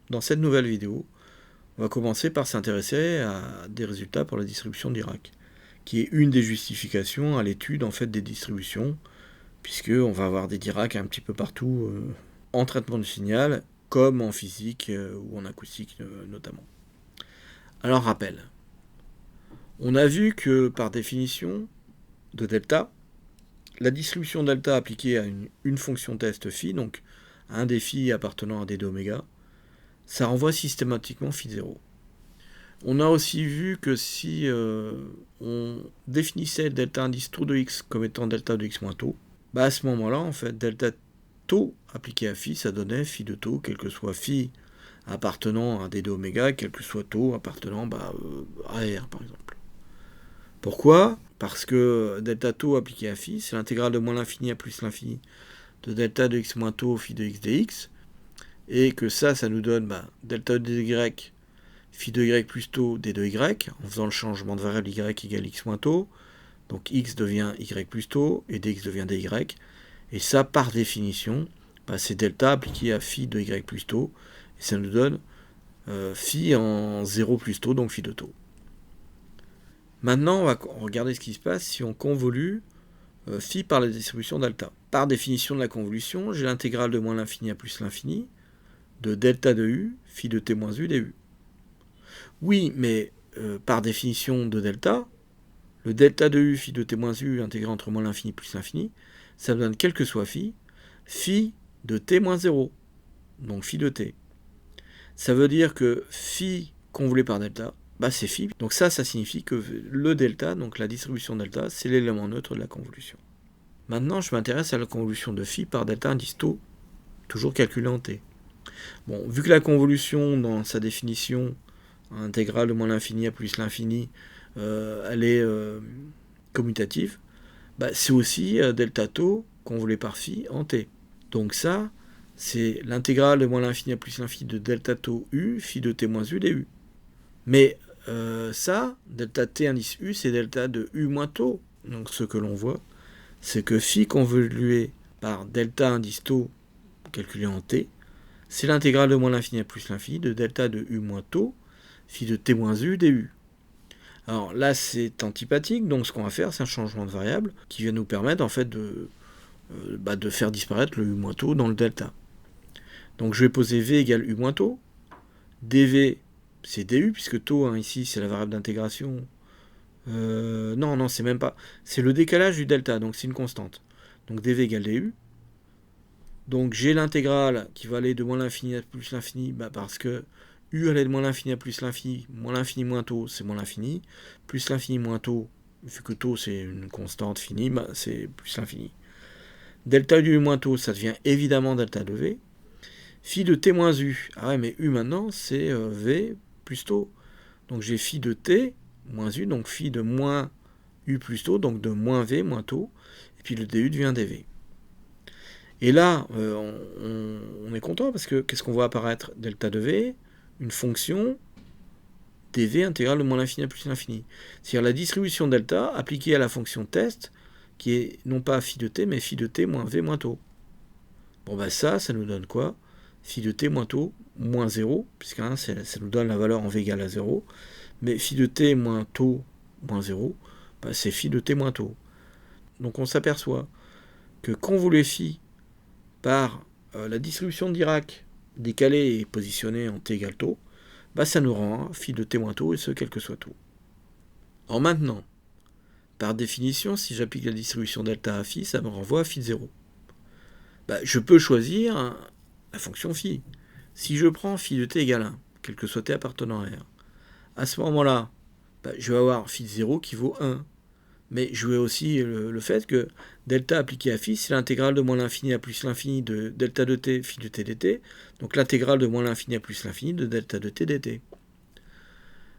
Dans cette nouvelle vidéo, on va commencer par s'intéresser à des résultats pour la distribution de Dirac, qui est une des justifications à l'étude en fait des distributions, puisqu'on va avoir des Dirac un petit peu partout en traitement du signal, comme en physique ou en acoustique notamment. Alors rappel, on a vu que par définition de delta, la distribution delta appliquée à une fonction test phi, donc à un des phi appartenant à d de oméga, ça renvoie systématiquement phi 0. On a aussi vu que si on définissait delta indice taux de x comme étant delta de x moins taux, à ce moment-là, en fait, delta taux appliqué à phi, ça donnait phi de taux, quel que soit phi appartenant à d de oméga, quel que soit taux appartenant à r, par exemple. Pourquoi ? Parce que delta taux appliqué à phi, c'est l'intégrale de moins l'infini à plus l'infini de delta de x moins taux phi de x dx, et que ça nous donne delta de y phi de y plus taux d de y, en faisant le changement de variable y égale x moins taux, donc x devient y plus taux, et dx devient dy, et ça, par définition, c'est delta appliqué à phi de y plus taux, et ça nous donne phi en 0 plus taux, donc phi de taux. Maintenant, on va regarder ce qui se passe si on convolue phi par la distribution delta. Par définition de la convolution, j'ai l'intégrale de moins l'infini à plus l'infini de delta de u, phi de t moins u du. Oui, mais par définition de delta, le delta de u phi de t moins u intégré entre moins l'infini plus l'infini, ça me donne quel que soit phi de t moins 0, donc phi de t. Ça veut dire que phi convolé par delta, c'est phi. Donc ça signifie que le delta, donc la distribution delta, c'est l'élément neutre de la convolution. Maintenant, je m'intéresse à la convolution de phi par delta indice taux, toujours calculé en t. Bon, vu que la convolution, dans sa définition, intégrale de moins l'infini à plus l'infini, elle est commutative, c'est aussi delta taux convolé par phi en t. Donc ça, c'est l'intégrale de moins l'infini à plus l'infini de delta taux u, phi de t moins u du. Mais ça, delta t indice u, c'est delta de u moins taux. Donc ce que l'on voit, c'est que phi convolué par delta indice taux calculé en t, c'est l'intégrale de moins l'infini à plus l'infini de delta de u moins taux, phi de t moins u du. Alors là, c'est antipathique, donc ce qu'on va faire, c'est un changement de variable qui va nous permettre en fait de faire disparaître le u moins taux dans le delta. Donc je vais poser v égale u moins taux, dv c'est du, puisque taux, ici, c'est la variable d'intégration. Non, c'est même pas. C'est le décalage du delta, donc c'est une constante. Donc dv égale du. Donc j'ai l'intégrale qui va aller de moins l'infini à plus l'infini, parce que u allait de moins l'infini à plus l'infini moins taux, c'est moins l'infini, plus l'infini moins taux, vu que taux c'est une constante finie, c'est plus l'infini. Delta du u moins taux, ça devient évidemment delta de v. Phi de t moins u, mais u maintenant c'est v plus taux. Donc j'ai phi de t moins u, donc phi de moins u plus taux, donc de moins v moins taux, et puis le du devient dv. Et là, on est content parce que qu'est-ce qu'on voit apparaître ? Delta de v, une fonction dv intégrale de moins l'infini à plus l'infini. C'est-à-dire la distribution delta appliquée à la fonction test, qui est non pas phi de t, mais phi de t moins v moins taux. Bon, ça nous donne quoi ? Phi de t moins taux moins 0, puisque ça nous donne la valeur en v égale à 0. Mais phi de t moins taux moins 0, c'est phi de t moins taux. Donc on s'aperçoit que convoluer phi par la distribution de Dirac décalée et positionnée en t égale taux, ça nous rend phi de t moins taux, et ce, quel que soit taux. Alors maintenant, par définition, si j'applique la distribution delta à phi, ça me renvoie à phi de 0. Je peux choisir la fonction phi. Si je prends phi de t égale 1, quel que soit t appartenant à r, à ce moment-là, je vais avoir phi de 0 qui vaut 1. Mais je vais aussi le fait que delta appliqué à phi, c'est l'intégrale de moins l'infini à plus l'infini de delta de t phi de t dt, donc l'intégrale de moins l'infini à plus l'infini de delta de t dt.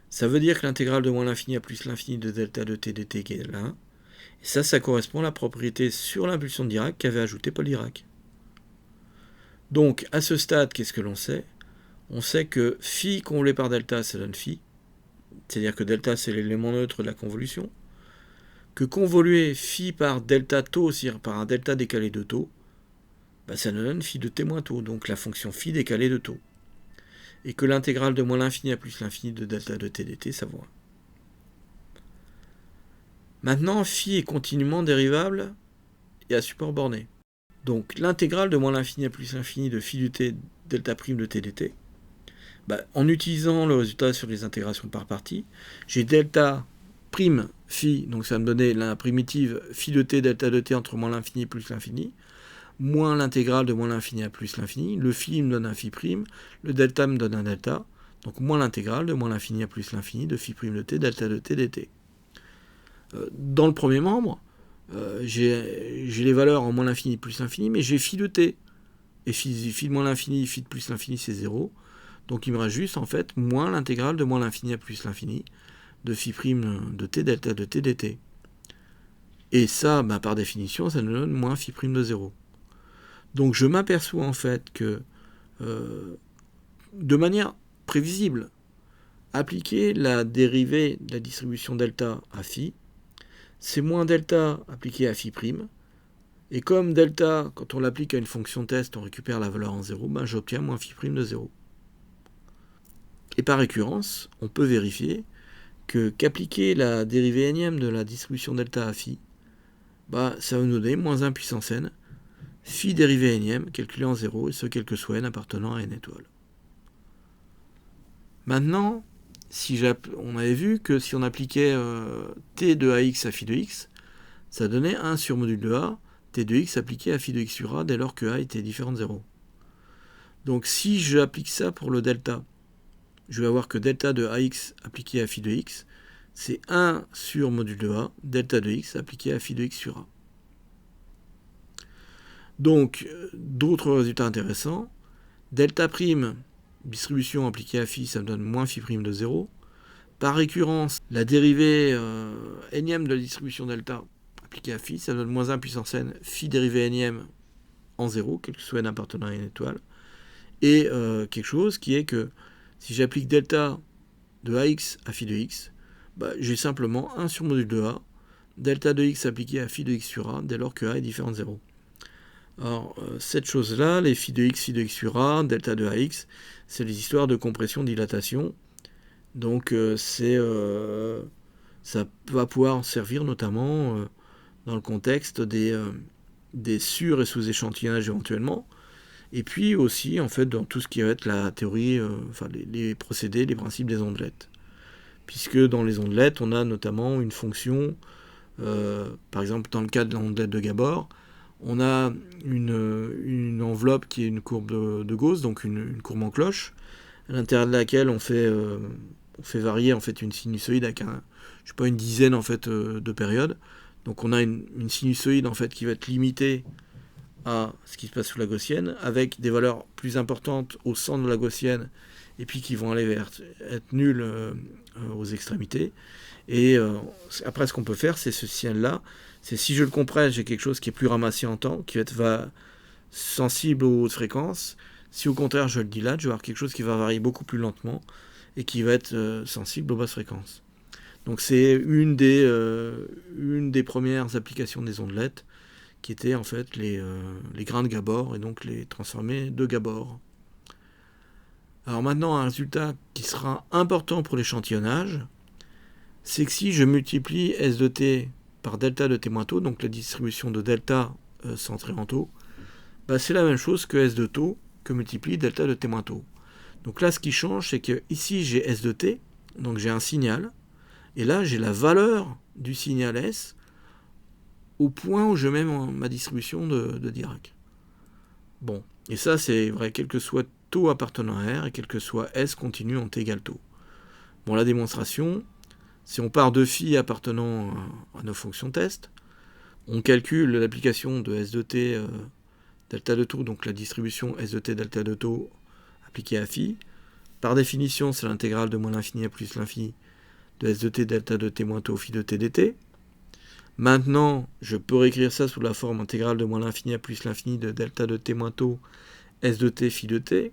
Ça veut dire que l'intégrale de moins l'infini à plus l'infini de delta de t dt égale 1, et ça correspond à la propriété sur l'impulsion de Dirac qu'avait ajouté Paul Dirac. Donc, à ce stade, qu'est-ce que l'on sait ? On sait que phi convolé par delta, ça donne phi, c'est-à-dire que delta, c'est l'élément neutre de la convolution, que convoluer phi par delta taux, c'est-à-dire par un delta décalé de taux, ça nous donne phi de t moins taux, donc la fonction phi décalée de taux. et que l'intégrale de moins l'infini à plus l'infini de delta de t dt, ça vaut 1. Maintenant, phi est continuellement dérivable et à support borné. Donc l'intégrale de moins l'infini à plus l'infini de phi du t delta prime de t dt, en utilisant le résultat sur les intégrations par partie, j'ai delta prime phi, donc ça va me donner la primitive phi de t delta de t entre moins l'infini et plus l'infini, moins l'intégrale de moins l'infini à plus l'infini, le phi me donne un phi prime, le delta me donne un delta, donc moins l'intégrale de moins l'infini à plus l'infini de phi prime de t delta de t dt. Dans le premier membre, j'ai les valeurs en moins l'infini plus l'infini, mais j'ai phi de t. Et phi de moins l'infini, phi de plus l'infini, c'est 0. Donc il me reste juste en fait moins l'intégrale de moins l'infini à plus l'infini de phi prime de t delta de t dt. Et ça, par définition, ça nous donne moins phi prime de 0. Donc je m'aperçois en fait que de manière prévisible, appliquer la dérivée de la distribution delta à phi, c'est moins delta appliqué à phi prime. Et comme delta, quand on l'applique à une fonction test, on récupère la valeur en 0, j'obtiens moins phi prime de 0. Et par récurrence, on peut vérifier qu'appliquer la dérivée énième de la distribution delta à phi, ça va nous donner moins 1 puissance n, phi dérivée énième, calculée en 0, et ce quel que soit n appartenant à n étoiles. Maintenant, on avait vu que si on appliquait t de ax à phi de x, ça donnait 1 sur module de a, t de x appliqué à phi de x sur a dès lors que a était différent de 0. Donc si j'applique ça pour le delta, je vais avoir que delta de ax appliqué à phi de x, c'est 1 sur module de a, delta de x appliqué à phi de x sur a. Donc, d'autres résultats intéressants. Delta prime, distribution appliquée à phi, ça me donne moins phi prime de 0. Par récurrence, la dérivée énième de la distribution delta appliquée à phi, ça donne moins 1 puissance n, phi dérivée énième en 0, quel que soit n appartenant à une étoile. Et quelque chose qui est que si j'applique delta de ax à phi de x, j'ai simplement 1 sur module de a, delta de x appliqué à phi de x sur a, dès lors que a est différent de 0. Alors, cette chose-là, les phi de x sur a, delta de ax, c'est les histoires de compression-dilatation. Donc, ça va pouvoir servir notamment dans le contexte des sur- et sous-échantillonnages éventuellement, et puis aussi, en fait, dans tout ce qui va être la théorie, les procédés, les principes des ondelettes. Puisque dans les ondelettes, on a notamment une fonction, par exemple, dans le cas de l'ondelette de Gabor, on a une enveloppe qui est une courbe de Gauss, donc une courbe en cloche, à l'intérieur de laquelle on fait varier en fait une sinusoïde avec une dizaine en fait de périodes. Donc on a une sinusoïde en fait qui va être limitée à ce qui se passe sous la gaussienne, avec des valeurs plus importantes au centre de la gaussienne, et puis qui vont aller vers être nulles aux extrémités. Et après, ce qu'on peut faire, c'est ce signe-là. C'est si je le compresse, j'ai quelque chose qui est plus ramassé en temps, qui va sensible aux hautes fréquences. Si au contraire, je le dilate, je vais avoir quelque chose qui va varier beaucoup plus lentement et qui va être sensible aux basses fréquences. Donc c'est une des premières applications des ondelettes, qui étaient en fait les grains de Gabor, et donc les transformés de Gabor. Alors maintenant, un résultat qui sera important pour l'échantillonnage, c'est que si je multiplie S de t par delta de t moins taux, donc la distribution de delta centrée en taux, c'est la même chose que S de taux que multiplie delta de t moins taux. Donc là, ce qui change, c'est que ici j'ai S de t, donc j'ai un signal, et là j'ai la valeur du signal S au point où je mets ma distribution de Dirac. Bon, et ça c'est vrai, quel que soit taux appartenant à R, et quel que soit S continu en t égale taux. Bon, la démonstration, si on part de phi appartenant à nos fonctions test, on calcule l'application de S de t delta de taux, donc la distribution S de t delta de taux appliquée à phi. Par définition, c'est l'intégrale de moins l'infini à plus l'infini de S de t delta de t moins taux phi de t dt. Maintenant, je peux réécrire ça sous la forme intégrale de moins l'infini à plus l'infini de delta de t moins taux S de t phi de t.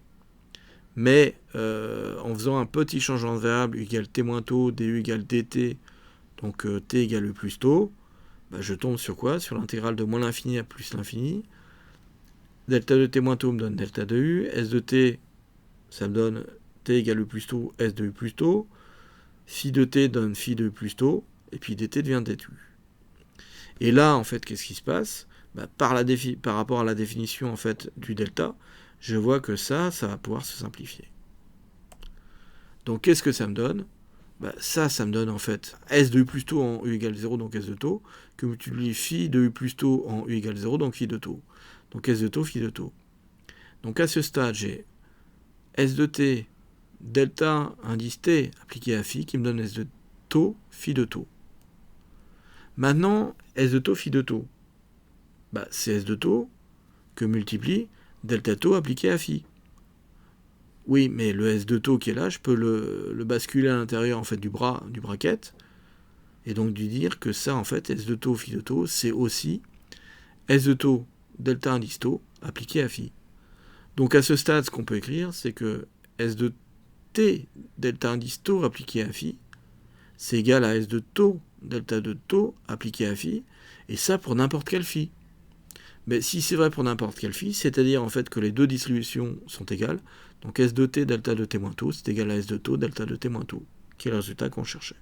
Mais en faisant un petit changement de variable, u égale t moins taux, du égale dt, donc t égale u plus taux, je tombe sur quoi? Sur l'intégrale de moins l'infini à plus l'infini. Delta de t moins taux me donne delta de u, s de t, ça me donne t égale u plus tau, s de u plus tau, phi de t donne phi de u plus tau, et puis dt devient dtu. Et là, en fait, qu'est-ce qui se passe? Par rapport à la définition en fait, du delta, je vois que ça va pouvoir se simplifier. Donc qu'est-ce que ça me donne? Ça me donne en fait s de u plus tau en u égale 0, donc s de tau, que multiplie phi de u plus tau en u égale 0, donc phi de tau. Donc s de tau, phi de tau. Donc à ce stade, j'ai s de t, delta indice t appliqué à phi, qui me donne s de tau, phi de tau. Maintenant, s de tau, phi de tau. C'est s de tau que multiplie delta tau appliqué à phi. Oui, mais le s de tau qui est là, je peux le basculer à l'intérieur en fait, du bracket, et donc lui dire que ça, en fait, s de tau, phi de tau, c'est aussi s de tau, delta indice tau, appliqué à phi. Donc à ce stade, ce qu'on peut écrire, c'est que s de t, delta indice tau, appliqué à phi, c'est égal à s de tau, delta de tau, appliqué à phi, et ça pour n'importe quel phi. Mais si c'est vrai pour n'importe quel phi, c'est-à-dire en fait que les deux distributions sont égales, donc s de t delta de t moins tau, c'est égal à s de tau delta de t moins tau, qui est le résultat qu'on cherchait.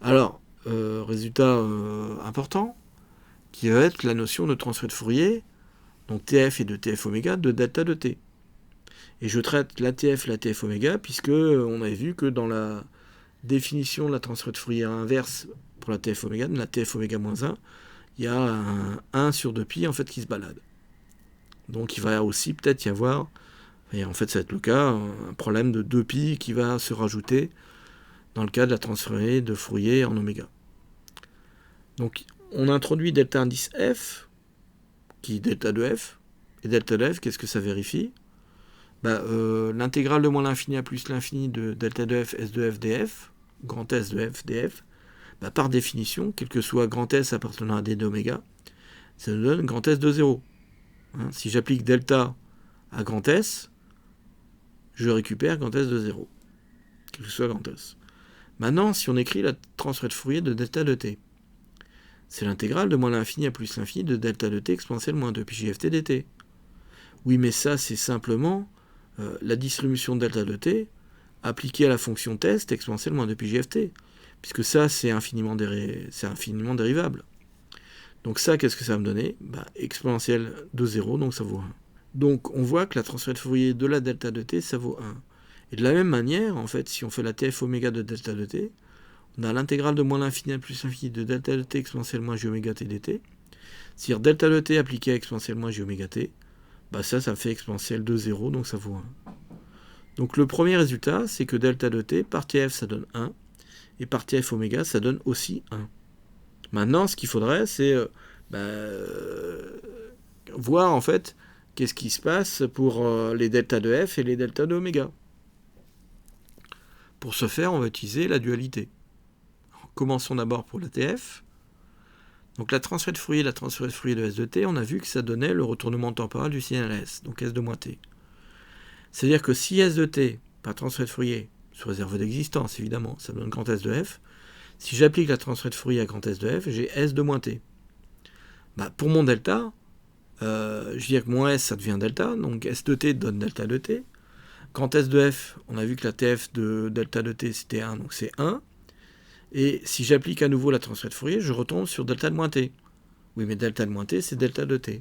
Alors, résultat important, qui va être la notion de transfert de Fourier, donc TF et de TF oméga de delta de t. Et je traite la TF et la TF oméga, puisque on avait vu que dans la définition de la transfert de Fourier inverse pour la TF oméga, de la TF oméga moins 1, il y a un 1 sur 2pi en fait qui se balade. Donc il va aussi peut-être y avoir, et en fait ça va être le cas, un problème de 2pi qui va se rajouter dans le cas de la transférée de Fourier en oméga. Donc on introduit delta indice f, qui est delta de f, et delta de f, qu'est-ce que ça vérifie? L'intégrale de moins l'infini à plus l'infini de delta de f, s de f df, grand S de f df, par définition, quel que soit grand S appartenant à d de oméga, ça nous donne grand S de 0. Si j'applique delta à grand S, je récupère grand S de 0, quel que soit grand S. Maintenant, si on écrit la transfert de Fourier de delta de t, c'est l'intégrale de moins l'infini à plus l'infini de delta de t exponentielle moins 2 pi jft dt. Oui, mais ça, c'est simplement la distribution de delta de t appliquée à la fonction test exponentielle moins 2 pi jft. Puisque ça, c'est infiniment dérivable. Donc ça, qu'est-ce que ça va me donner? Exponentielle de 0, donc ça vaut 1. Donc on voit que la transfert de Fourier de la delta de t, ça vaut 1. Et de la même manière, en fait, si on fait la TF oméga de delta de t, on a l'intégrale de moins l'infini à plus l'infini de delta de t exponentielle moins j oméga t dt. C'est-à-dire delta de t appliqué à exponentielle moins j oméga t, ça fait exponentielle de 0, donc ça vaut 1. Donc le premier résultat, c'est que delta de t par TF, ça donne 1. Et par TF oméga, ça donne aussi 1. Maintenant, ce qu'il faudrait, c'est voir en fait qu'est-ce qui se passe pour les deltas de f et les deltas de oméga. Pour ce faire, on va utiliser la dualité. Alors, commençons d'abord pour la TF. Donc la transfert de Fourier de s de t, on a vu que ça donnait le retournement temporel du signal s, donc s de moins t. C'est-à-dire que si s de t, par transfert de Fourier, sous réserve d'existence, évidemment, ça me donne grand S de f. Si j'applique la transfert de Fourier à grand S de f, j'ai S de moins t. Pour mon delta, je dirais que moins S, ça devient delta, donc S de t donne delta de t. Grand S de f, on a vu que la TF de delta de t, c'était 1, donc c'est 1. Et si j'applique à nouveau la transfert de Fourier, je retombe sur delta de moins t. Oui, mais delta de moins t, c'est delta de t.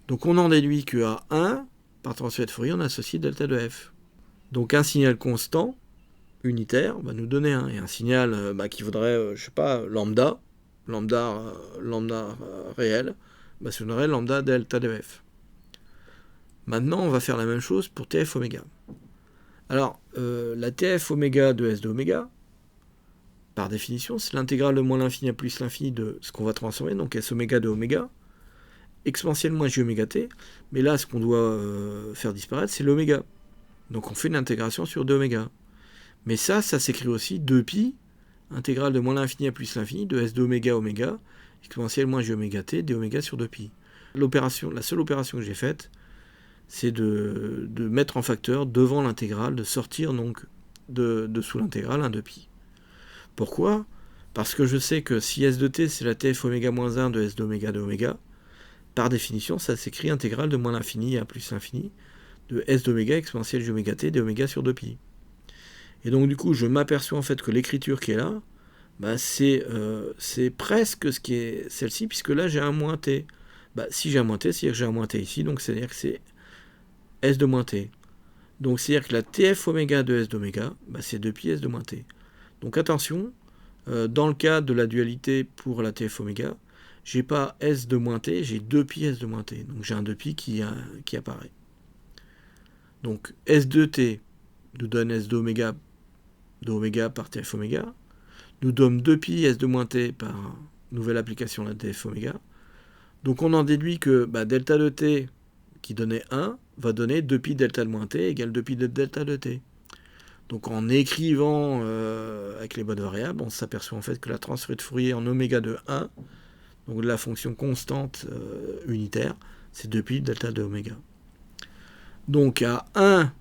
Donc on en déduit qu'à 1, par transfert de Fourier, on associe delta de f. Donc un signal constant, unitaire, va nous donner 1. Et un signal qui vaudrait, lambda réel, ça nous donnerait lambda delta de f. Maintenant, on va faire la même chose pour TF oméga. Alors, la TF oméga de S de oméga, par définition, c'est l'intégrale de moins l'infini à plus l'infini de ce qu'on va transformer, donc S oméga de oméga, exponentielle moins j oméga t, mais là, ce qu'on doit faire disparaître, c'est l'oméga. Donc on fait une intégration sur 2 oméga. Mais ça s'écrit aussi 2pi, intégrale de moins l'infini à plus l'infini, de S de oméga oméga, exponentielle moins j oméga t, d oméga sur 2pi. La seule opération que j'ai faite, c'est de mettre en facteur devant l'intégrale, de sortir donc de sous l'intégrale un 2pi. Pourquoi? Parce que je sais que si S de t c'est la TF oméga moins 1 de S d'oméga de oméga, par définition ça s'écrit intégrale de moins l'infini à plus l'infini de S d'oméga exponentielle j oméga t d'oméga sur 2pi. Et donc du coup, je m'aperçois en fait que l'écriture qui est là, bah, c'est presque ce qui est celle-ci, puisque là j'ai un moins t. Bah, si j'ai un moins t, c'est-à-dire que j'ai un moins t ici, donc c'est-à-dire que c'est S de moins t. Donc c'est-à-dire que la tf oméga de S d'oméga, bah, c'est 2pi S de moins t. Donc attention, dans le cas de la dualité pour la tf oméga, j'ai pas S de moins t, j'ai 2pi S de moins t. Donc j'ai un 2pi qui apparaît. Donc S de t nous donne S d'oméga par tf oméga, nous donne 2pi S de moins t par nouvelle application de la tf oméga. Donc on en déduit que delta de t qui donnait 1 va donner 2pi delta de moins t égale 2pi de delta de t. Donc en écrivant avec les bonnes variables, on s'aperçoit en fait que la transformée de Fourier en oméga de 1, donc de la fonction constante unitaire, c'est 2pi delta de oméga. Donc à 1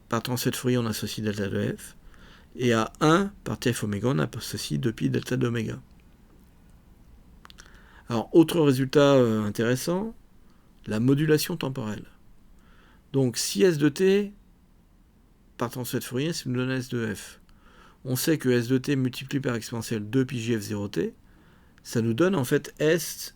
par transfert de Fourier, on associe delta de f, et à 1 par tf oméga, on associe 2pi delta de oméga. Alors, autre résultat intéressant, la modulation temporelle. Donc, si S de t par transfert de Fourier, ça nous donne S de f. On sait que S de t multiplié par exponentielle 2pi jf0t, ça nous donne en fait S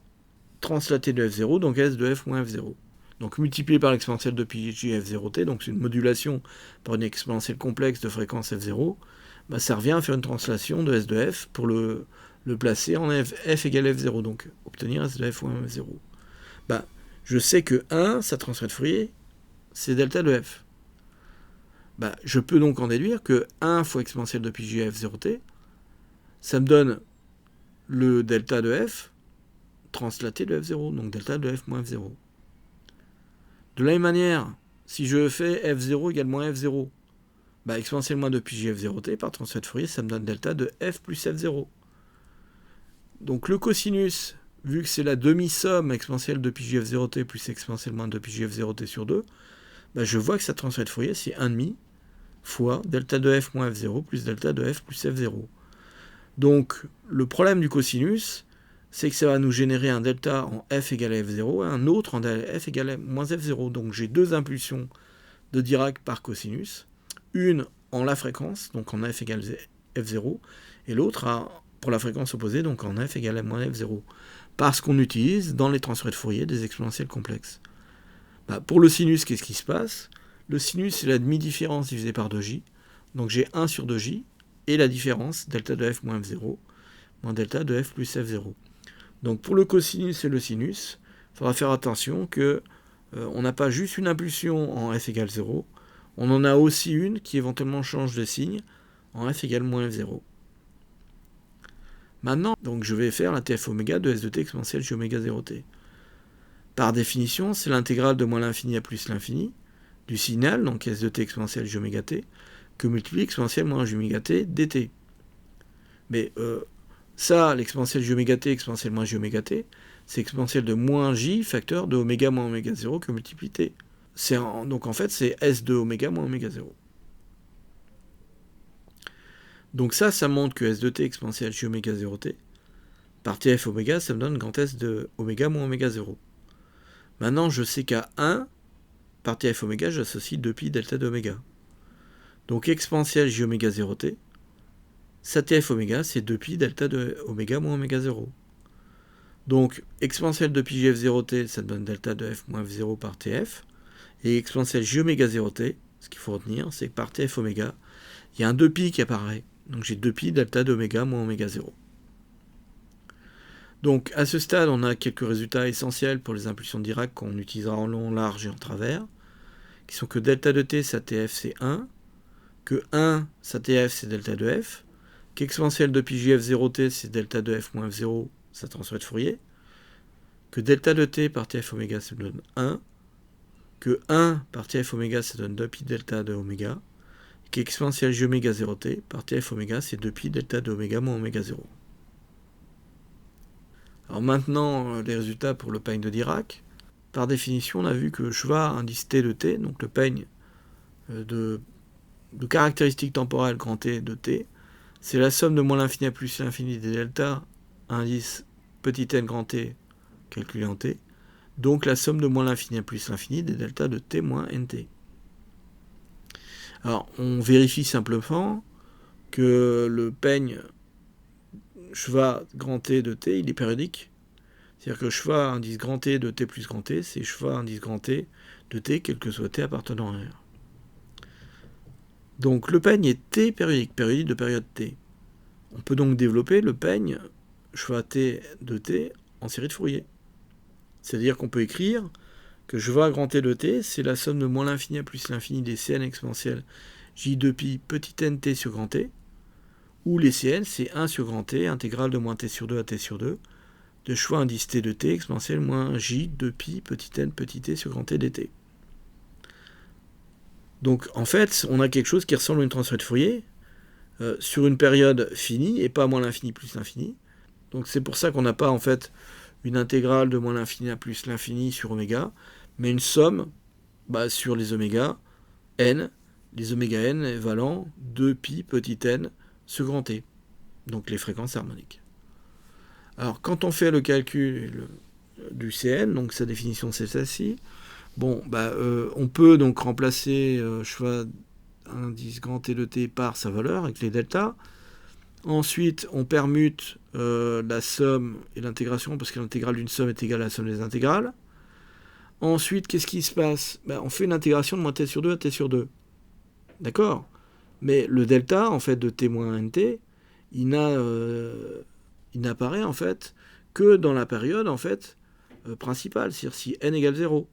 translaté de f0, donc S de f moins f0. Donc multiplié par l'exponentielle de pi jf0t, donc c'est une modulation par une exponentielle complexe de fréquence f0, ça revient à faire une translation de S de f pour le placer en f égale f0, donc obtenir S de f moins f0. Je sais que 1, sa transfert de Fourier, c'est delta de f. Je peux donc en déduire que 1 fois exponentielle de pi jf0t, ça me donne le delta de f translaté de f0, donc delta de f moins f0. De la même manière, si je fais f0 égale moins f0, exponentielle moins de pi jf0t par transfert de Fourier, ça me donne delta de f plus f0. Donc le cosinus, vu que c'est la demi-somme exponentielle de pi jf0t plus exponentielle moins de pi jf0t sur 2, je vois que sa transfert de Fourier, c'est 1,5 fois delta de f moins f0 plus delta de f plus f0. Donc le problème du cosinus, c'est que ça va nous générer un delta en f égale à f0 et un autre en f égale à moins f0. Donc j'ai deux impulsions de Dirac par cosinus, une en la fréquence, donc en f égale f0, et l'autre pour la fréquence opposée, donc en f égale à moins f0, parce qu'on utilise dans les transferts de Fourier des exponentielles complexes. Pour le sinus, qu'est-ce qui se passe? Le sinus, c'est la demi-différence divisée par 2j, donc j'ai 1 sur 2j, et la différence, delta de f moins f0, moins delta de f plus f0. Donc pour le cosinus et le sinus, il faudra faire attention que on n'a pas juste une impulsion en f égale 0, on en a aussi une qui éventuellement change de signe en f égale moins f0. Maintenant, donc, je vais faire la tf oméga de s de t exponentielle j oméga 0t. Par définition, c'est l'intégrale de moins l'infini à plus l'infini du signal, donc s de t exponentielle j oméga t, que multiplie exponentielle moins j oméga t dt. Mais ça, l'exponentielle j oméga t exponentielle moins j oméga t, c'est exponentielle de moins j facteur de oméga moins oméga 0 que multiplie t. Donc en fait, c'est s de oméga moins oméga 0. Donc ça montre que s de t exponentielle j oméga 0t, par tf oméga, ça me donne grand S de oméga moins oméga 0. Maintenant, je sais qu'à 1, par tf oméga, j'associe 2pi delta de oméga. Donc exponentielle j oméga 0t, sa tf oméga, c'est 2pi delta de oméga moins oméga 0. Donc exponentielle de pi jf 0t, ça me donne delta de f moins f0 par tf. Et exponentielle j oméga 0t, ce qu'il faut retenir, c'est que par tf oméga, il y a un 2pi qui apparaît. Donc j'ai 2pi delta de oméga moins oméga 0. Donc à ce stade, on a quelques résultats essentiels pour les impulsions de Dirac qu'on utilisera en long, large et en travers, qui sont que delta de t, sa tf, c'est 1, que 1, sa tf, c'est delta de f, qu'exponentielle de pi jf 0t, c'est delta de f moins f0, sa transfert de Fourier, que delta de t par tf oméga, ça donne 1, que 1 par tf oméga, ça donne 2pi delta de oméga, et qu'exponentielle j oméga 0t par tf oméga, c'est 2pi delta de oméga moins oméga 0. Alors maintenant, les résultats pour le peigne de Dirac. Par définition, on a vu que schwa indice t de t, donc le peigne de caractéristiques temporelles grand T de t, c'est la somme de moins l'infini à plus l'infini des delta indice petit n grand T calculé en t, Donc la somme de moins l'infini à plus l'infini des delta de t moins nt. Alors, on vérifie simplement que le peigne schwa grand T de T, il est périodique. C'est-à-dire que schwa indice grand T de T plus grand T, c'est schwa indice grand T de T, quel que soit T appartenant à R. Donc le peigne est T périodique, périodique de période T. On peut donc développer le peigne schwa T de T en série de Fourier. C'est-à-dire qu'on peut écrire que schwa grand T de T, c'est la somme de moins l'infini à plus l'infini des Cn exponentielles j de pi petit nt sur grand T, où les Cn, c'est 1 sur grand T, intégrale de moins t sur 2 à t sur 2, de schwa indice t de t exponentielle moins j de pi petit n petit t sur grand T dt. Donc en fait, on a quelque chose qui ressemble à une transformée de Fourier sur une période finie et pas moins l'infini plus l'infini. Donc c'est pour ça qu'on n'a pas en fait une intégrale de moins l'infini à plus l'infini sur oméga, mais une somme sur les oméga n, les oméga n valant 2 pi petit n sur grand T, donc les fréquences harmoniques. Alors quand on fait le calcul du Cn, donc sa définition c'est celle-ci, on peut donc remplacer schwa indice grand T de T par sa valeur avec les deltas. Ensuite, on permute la somme et l'intégration, parce que l'intégrale d'une somme est égale à la somme des intégrales. Ensuite, qu'est-ce qui se passe ? On fait une intégration de moins t sur 2 à t sur 2. D'accord ? Mais le delta, en fait, de t moins nt, il n'apparaît, en fait, que dans la période, en fait, principale, c'est-à-dire si n égale 0.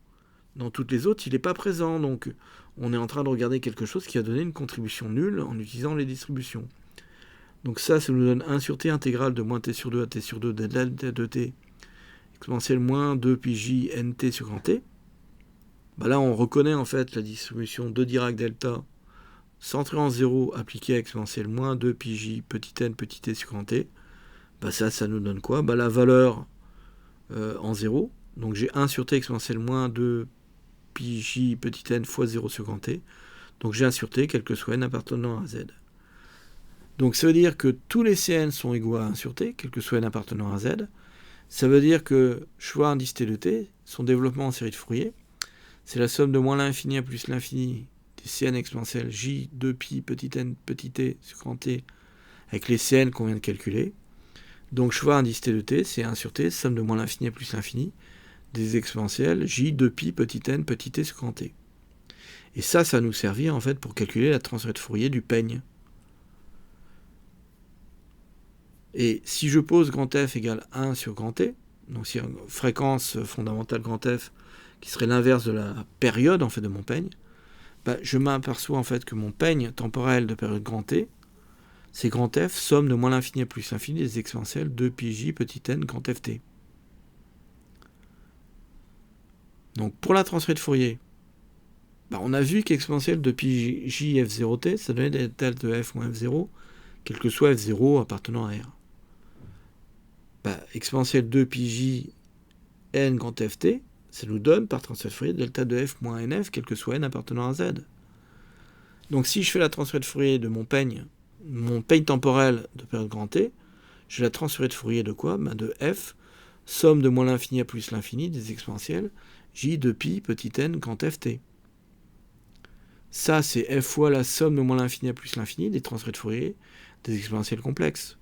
Dans toutes les autres, il n'est pas présent. Donc, on est en train de regarder quelque chose qui a donné une contribution nulle en utilisant les distributions. Donc ça nous donne 1 sur t intégrale de moins t sur 2 à t sur 2 de delta de t exponentielle moins 2 pi j nt sur grand T. Là, on reconnaît en fait la distribution de Dirac delta centrée en 0 appliquée à exponentielle moins 2 pi j petit n petit t sur grand T. Ça nous donne quoi ? La valeur en 0. Donc j'ai 1 sur t exponentielle moins 2 pi j petit n fois 0 sur grand T. Donc j'ai 1 sur t, quel que soit n appartenant à z. Donc ça veut dire que tous les Cn sont égaux à 1 sur t, quel que soit n appartenant à z. Ça veut dire que schwa indice t de t, son développement en série de Fourier, c'est la somme de moins l'infini à plus l'infini des Cn exponentielles j 2 pi petit n petit t sur grand T avec les Cn qu'on vient de calculer. Donc schwa indice t de t, c'est 1 sur t, somme de moins l'infini à plus l'infini des exponentielles j 2 pi petit n petit t sur grand T. Et ça va nous servir en fait pour calculer la transformée de Fourier du peigne. Et si je pose grand F égale 1 sur grand T, donc si une fréquence fondamentale grand F qui serait l'inverse de la période en fait de mon peigne, je m'aperçois en fait que mon peigne temporel de période grand T, c'est grand F somme de moins l'infini à plus l'infini des exponentielles 2 pi j petit n grand ft. Donc pour la transformée de Fourier, on a vu qu'exponentielle de pi j f0t, ça donnait des delta de f moins f0, quel que soit f0 appartenant à R. Exponentielle 2 pi j n grand ft, ça nous donne par transfert de Fourier delta de f moins nf, quel que soit n appartenant à z. Donc si je fais la transfert de Fourier de mon peigne temporel de période grand T, je vais la transférer de Fourier de quoi ? De f, somme de moins l'infini à plus l'infini des exponentielles j de pi petit n grand ft. Ça, c'est f fois la somme de moins l'infini à plus l'infini des transferts de Fourier des exponentielles complexes.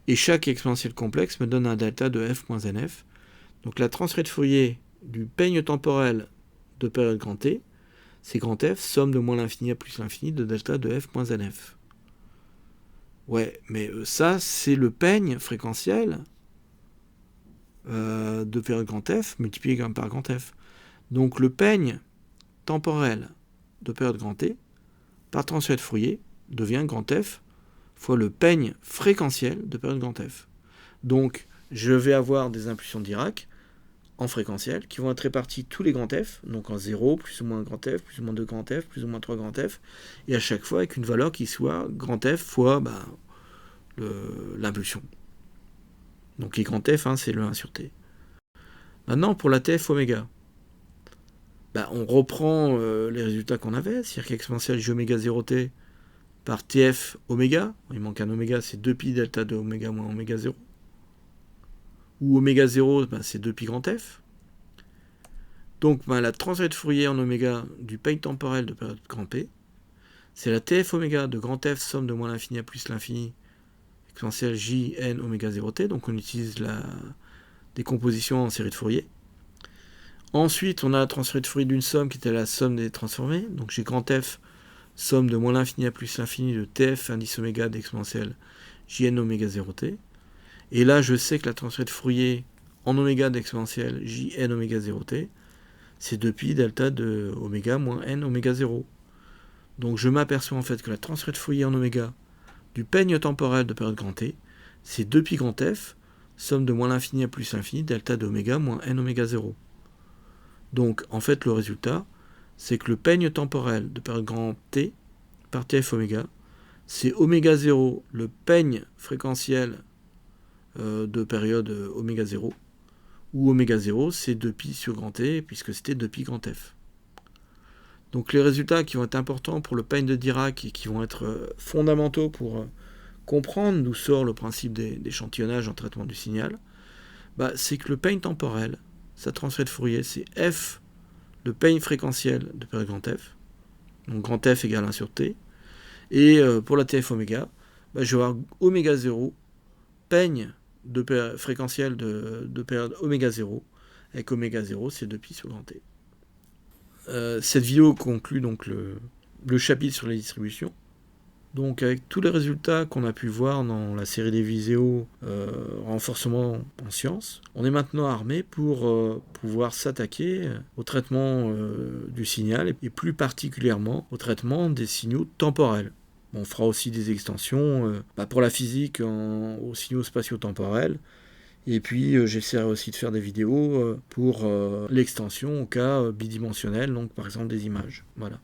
Et chaque exponentielle complexe me donne un delta de f moins nf. Donc la transfert de Fourier du peigne temporel de période grand T, c'est grand F, somme de moins l'infini à plus l'infini de delta de f moins nf. Ouais, mais ça, c'est le peigne fréquentiel de période grand F multiplié par grand F. Donc le peigne temporel de période grand T, par transfert de Fourier, devient grand F fois le peigne fréquentiel de période grand F. Donc, je vais avoir des impulsions de Dirac en fréquentiel qui vont être réparties tous les grands F, donc en 0, plus ou moins grand F, plus ou moins 2 grand F, plus ou moins 3 grand F, et à chaque fois avec une valeur qui soit grand F fois l'impulsion. Donc les grands F, c'est le 1 sur T. Maintenant, pour la TF oméga, on reprend les résultats qu'on avait, c'est-à-dire qu'exponentielle j oméga 0t par TF oméga, il manque un oméga, c'est 2 pi delta de oméga moins oméga 0. Ou oméga 0, c'est 2 pi grand F. Donc la transversale de Fourier en oméga du peigne temporel de période grand P, c'est la TF oméga de grand F somme de moins l'infini à plus l'infini exponentielle Jn oméga 0t, donc on utilise la décomposition en série de Fourier. Ensuite, on a la transférée de Fourier d'une somme qui était la somme des transformés, donc j'ai grand F somme de moins l'infini à plus l'infini de TF indice oméga d'exponentielle Jn oméga 0t. Et là, je sais que la transférée de Fourier en oméga d'exponentielle Jn oméga 0t, c'est 2pi delta de oméga moins n oméga 0. Donc je m'aperçois en fait que la transférée de Fourier en oméga du peigne temporel de période grand T, c'est 2pi grand F, somme de moins l'infini à plus l'infini, delta de oméga moins n oméga 0. Donc en fait le résultat, c'est que le peigne temporel de période grand T par TF oméga, c'est oméga 0, le peigne fréquentiel de période oméga 0, où oméga 0 c'est 2pi sur grand T, puisque c'était 2pi grand F. Donc les résultats qui vont être importants pour le peigne de Dirac et qui vont être fondamentaux pour comprendre d'où sort le principe d'échantillonnage en traitement du signal, c'est que le peigne temporel, sa transférée de Fourier, c'est f, le peigne fréquentiel de période grand F, donc grand F égale 1 sur T, et pour la TF oméga, je vais avoir oméga 0, peigne fréquentiel de période oméga 0, avec oméga 0, c'est 2pi sur grand T. Cette vidéo conclut donc le chapitre sur les distributions. Donc avec tous les résultats qu'on a pu voir dans la série des vidéos renforcement en sciences, on est maintenant armé pour pouvoir s'attaquer au traitement du signal et plus particulièrement au traitement des signaux temporels. On fera aussi des extensions pour la physique aux signaux spatio-temporels. Et puis j'essaierai aussi de faire des vidéos pour l'extension au cas bidimensionnel, donc par exemple des images. Voilà.